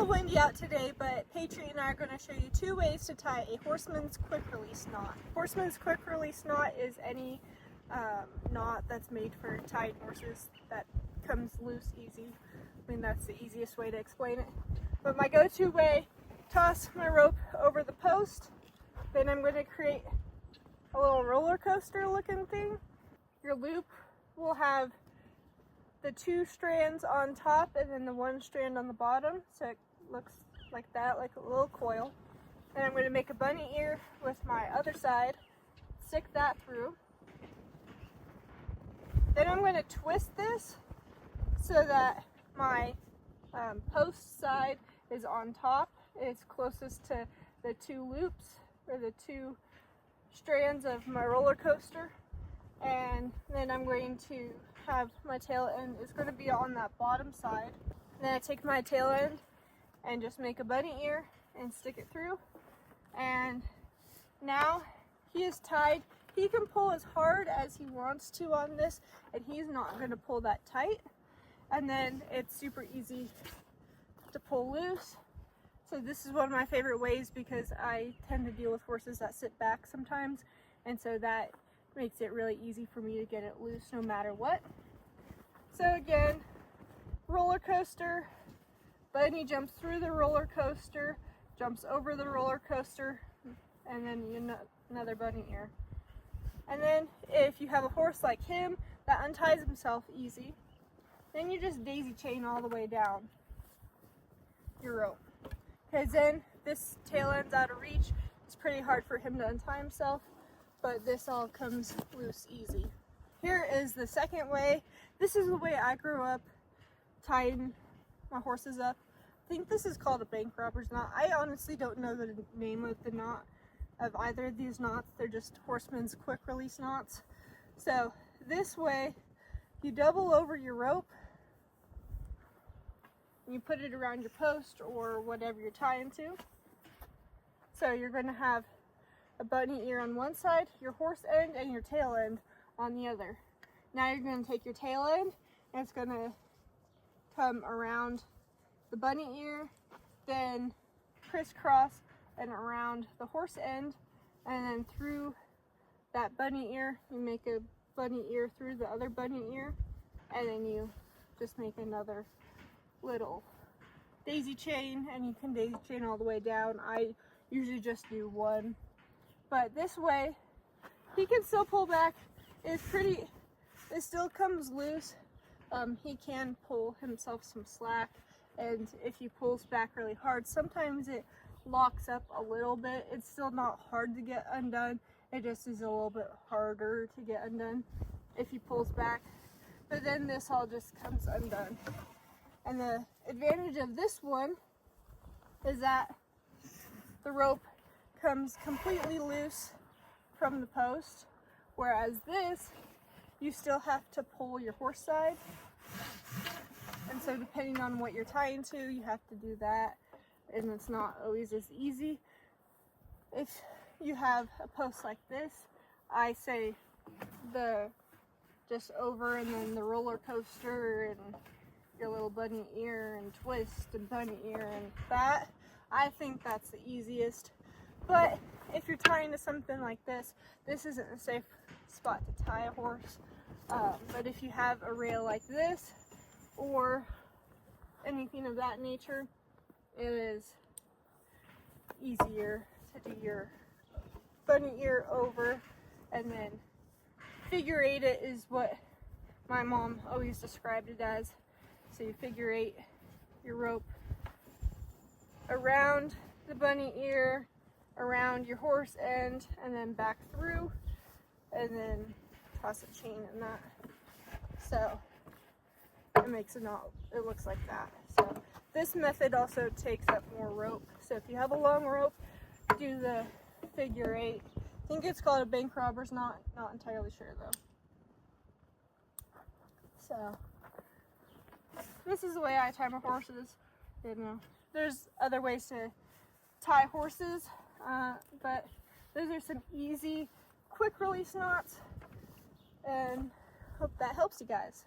windy out today, but Patriot and I are going to show you 2 ways to tie a horseman's quick release knot. Horseman's quick release knot is any knot that's made for tied horses that comes loose easy. I mean, that's the easiest way to explain it. But my go-to way, toss my rope over the post, then I'm going to create a little roller coaster looking thing. Your loop will have the 2 strands on top and then the 1 strand on the bottom, so it looks like that, like a little coil. And I'm going to make a bunny ear with my other side, stick that through. Then I'm going to twist this so that my post side is on top. It's closest to the 2 loops, or the 2 strands of my roller coaster. And then I'm going to have my tail end is going to be on that bottom side. And then I take my tail end and just make a bunny ear and stick it through. And now he is tied. He can pull as hard as he wants to on this, and he's not going to pull that tight. And then it's super easy to pull loose. So this is one of my favorite ways because I tend to deal with horses that sit back sometimes, and so that makes it really easy for me to get it loose no matter what. So again, roller coaster, bunny jumps through the roller coaster, jumps over the roller coaster, and then another bunny ear. And then if you have a horse like him that unties himself easy, then you just daisy chain all the way down your rope. Because then this tail end's out of reach. It's pretty hard for him to untie himself, but this all comes loose easy. Here is the second way. This is the way I grew up tying my horses up. I think this is called a bank robber's knot. I honestly don't know the name of the knot of either of these knots. They're just horseman's quick release knots. So this way, you double over your rope, and you put it around your post or whatever you're tying to. So you're going to have a bunny ear on one side, your horse end, and your tail end on the other. Now you're going to take your tail end, and it's going to come around the bunny ear, then crisscross and around the horse end, and then through that bunny ear, you make a bunny ear through the other bunny ear, and then you just make another little daisy chain, and you can daisy chain all the way down. I usually just do one, but this way he can still pull back. It still comes loose. He can pull himself some slack, and if he pulls back really hard, sometimes it locks up a little bit. It's still not hard to get undone. It just is a little bit harder to get undone if he pulls back. But then this all just comes undone. And the advantage of this one is that the rope comes completely loose from the post, whereas this, you still have to pull your horse side. And so depending on what you're tying to, you have to do that, and it's not always as easy. If you have a post like this, I say just over, and then the roller coaster and your little bunny ear and twist and bunny ear and that. I think that's the easiest. But if you're tying to something like this, this isn't a safe spot to tie a horse. But if you have a rail like this or anything of that nature, it is easier to do your bunny ear over, and then figure eight it is what my mom always described it as. So you figure eight your rope around the bunny ear, around your horse end, and then back through, and then toss a chain in that. So it makes a knot. It looks like that. So this method also takes up more rope. So if you have a long rope, do the figure eight. I think it's called a bank robber's knot. Not entirely sure though. So this is the way I tie my horses. You know, there's other ways to tie horses, but those are some easy, quick release knots, and hope that helps you guys.